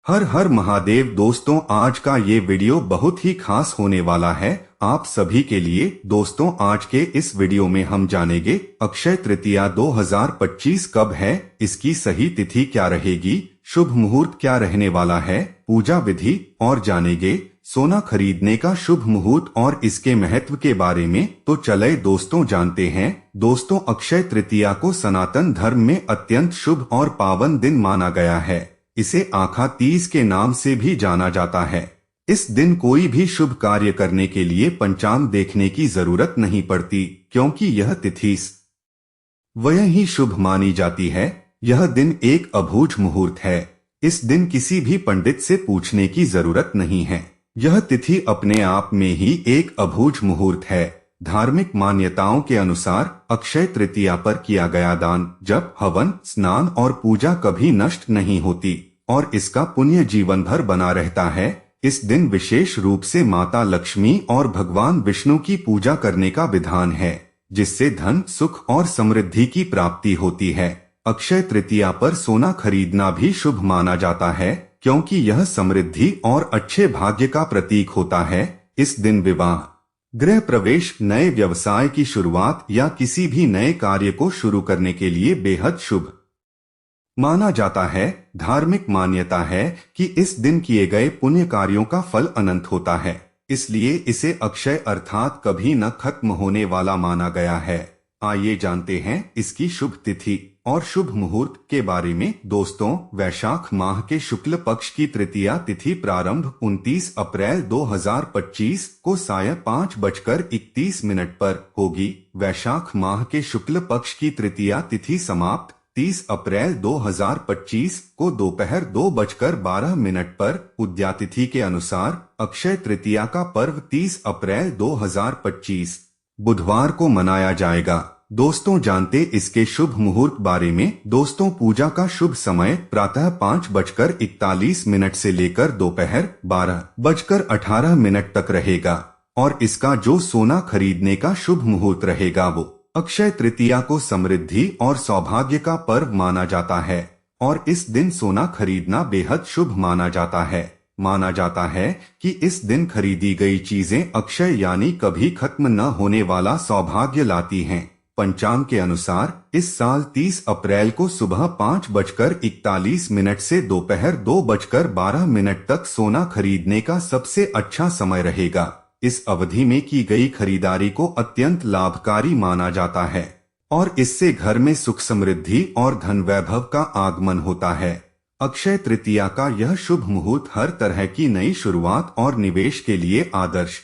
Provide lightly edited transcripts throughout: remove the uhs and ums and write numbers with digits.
हर हर महादेव। दोस्तों, आज का ये वीडियो बहुत ही खास होने वाला है आप सभी के लिए। दोस्तों, आज के इस वीडियो में हम जानेंगे अक्षय तृतीया 2025 कब है, इसकी सही तिथि क्या रहेगी, शुभ मुहूर्त क्या रहने वाला है, पूजा विधि और जानेंगे सोना खरीदने का शुभ मुहूर्त और इसके महत्व के बारे में। तो चले दोस्तों जानते हैं। दोस्तों, अक्षय तृतीया को सनातन धर्म में अत्यंत शुभ और पावन दिन माना गया है। इसे आखा तीज के नाम से भी जाना जाता है। इस दिन कोई भी शुभ कार्य करने के लिए पंचांग देखने की जरूरत नहीं पड़ती, क्योंकि यह तिथि वह ही शुभ मानी जाती है। यह दिन एक अभूझ मुहूर्त है। इस दिन किसी भी पंडित से पूछने की जरूरत नहीं है। यह तिथि अपने आप में ही एक अभूझ मुहूर्त है। धार्मिक मान्यताओं के अनुसार अक्षय तृतीया पर किया गया दान, जप, हवन, स्नान और पूजा कभी नष्ट नहीं होती और इसका पुण्य जीवन भर बना रहता है। इस दिन विशेष रूप से माता लक्ष्मी और भगवान विष्णु की पूजा करने का विधान है, जिससे धन, सुख और समृद्धि की प्राप्ति होती है। अक्षय तृतीया पर सोना खरीदना भी शुभ माना जाता है, क्योंकि यह समृद्धि और अच्छे भाग्य का प्रतीक होता है। इस दिन विवाह, गृह प्रवेश, नए व्यवसाय की शुरुआत या किसी भी नए कार्य को शुरू करने के लिए बेहद शुभ माना जाता है। धार्मिक मान्यता है कि इस दिन किए गए पुण्य कार्यों का फल अनंत होता है, इसलिए इसे अक्षय अर्थात कभी न खत्म होने वाला माना गया है। आइए जानते हैं इसकी शुभ तिथि और शुभ मुहूर्त के बारे में। दोस्तों, वैशाख माह के शुक्ल पक्ष की तृतीया तिथि प्रारंभ 29 अप्रैल 2025 को सायं 5:31 पर होगी। वैशाख माह के शुक्ल पक्ष की तृतीया तिथि समाप्त 30 अप्रैल 2025 को दोपहर 2:12 पर। उद्यातिथि के अनुसार अक्षय तृतीया का पर्व 30 अप्रैल 2025 बुधवार को मनाया जाएगा। दोस्तों, जानते इसके शुभ मुहूर्त बारे में। दोस्तों, पूजा का शुभ समय प्रातः 5:41 से लेकर दोपहर 12:18 तक रहेगा और इसका जो सोना खरीदने का शुभ मुहूर्त रहेगा वो अक्षय तृतीया को समृद्धि और सौभाग्य का पर्व माना जाता है और इस दिन सोना खरीदना बेहद शुभ माना जाता है। माना जाता है कि इस दिन खरीदी गई चीजें अक्षय यानी कभी खत्म न होने वाला सौभाग्य लाती हैं। पंचांग के अनुसार इस साल 30 अप्रैल को सुबह 5:41 से दोपहर 2:12 तक सोना खरीदने का सबसे अच्छा समय रहेगा। इस अवधि में की गई खरीदारी को अत्यंत लाभकारी माना जाता है और इससे घर में सुख, समृद्धि और धन वैभव का आगमन होता है। अक्षय तृतीया का यह शुभ मुहूर्त हर तरह की नई शुरुआत और निवेश के लिए आदर्श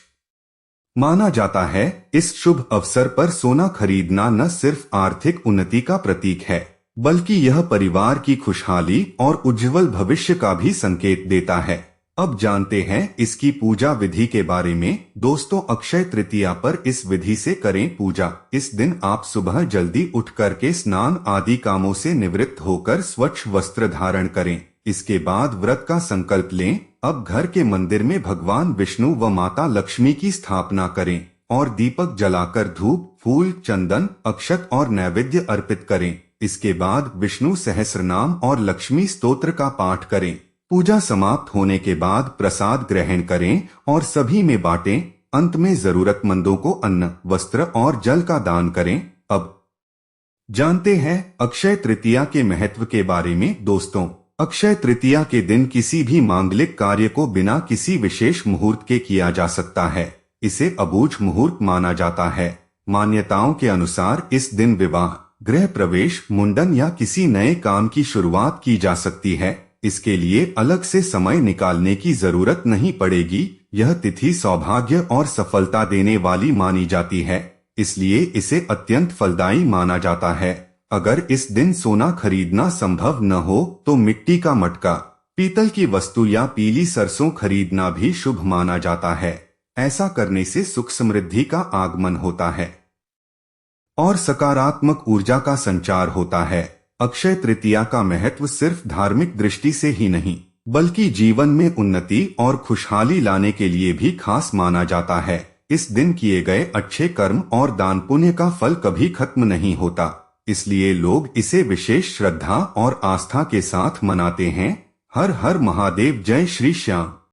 माना जाता है। इस शुभ अवसर पर सोना खरीदना न सिर्फ आर्थिक उन्नति का प्रतीक है, बल्कि यह परिवार की खुशहाली और उज्जवल भविष्य का भी संकेत देता है। अब जानते हैं इसकी पूजा विधि के बारे में। दोस्तों, अक्षय तृतीया पर इस विधि से करें पूजा। इस दिन आप सुबह जल्दी उठ करके स्नान आदि कामों से निवृत्त होकर स्वच्छ वस्त्र धारण करें। इसके बाद व्रत का संकल्प लें। अब घर के मंदिर में भगवान विष्णु व माता लक्ष्मी की स्थापना करें और दीपक जलाकर धूप, फूल, चंदन, अक्षत और नैवेद्य अर्पित करें। इसके बाद विष्णु सहस्रनाम और लक्ष्मी स्तोत्र का पाठ करें। पूजा समाप्त होने के बाद प्रसाद ग्रहण करें और सभी में बांटें। अंत में जरूरतमंदों को अन्न, वस्त्र और जल का दान करें। अब जानते हैं अक्षय तृतीया के महत्व के बारे में। दोस्तों, अक्षय तृतीया के दिन किसी भी मांगलिक कार्य को बिना किसी विशेष मुहूर्त के किया जा सकता है। इसे अबूझ मुहूर्त माना जाता है। मान्यताओं के अनुसार इस दिन विवाह, गृह प्रवेश, मुंडन या किसी नए काम की शुरुआत की जा सकती है। इसके लिए अलग से समय निकालने की जरूरत नहीं पड़ेगी। यह तिथि सौभाग्य और सफलता देने वाली मानी जाती है, इसलिए इसे अत्यंत फलदायी माना जाता है। अगर इस दिन सोना खरीदना संभव न हो तो मिट्टी का मटका, पीतल की वस्तु या पीली सरसों खरीदना भी शुभ माना जाता है। ऐसा करने से सुख, समृद्धि का आगमन होता है और सकारात्मक ऊर्जा का संचार होता है। अक्षय तृतीया का महत्व सिर्फ धार्मिक दृष्टि से ही नहीं, बल्कि जीवन में उन्नति और खुशहाली लाने के लिए भी खास माना जाता है। इस दिन किए गए अच्छे कर्म और दान पुण्य का फल कभी खत्म नहीं होता, इसलिए लोग इसे विशेष श्रद्धा और आस्था के साथ मनाते हैं। हर हर महादेव, जय श्री श्याम।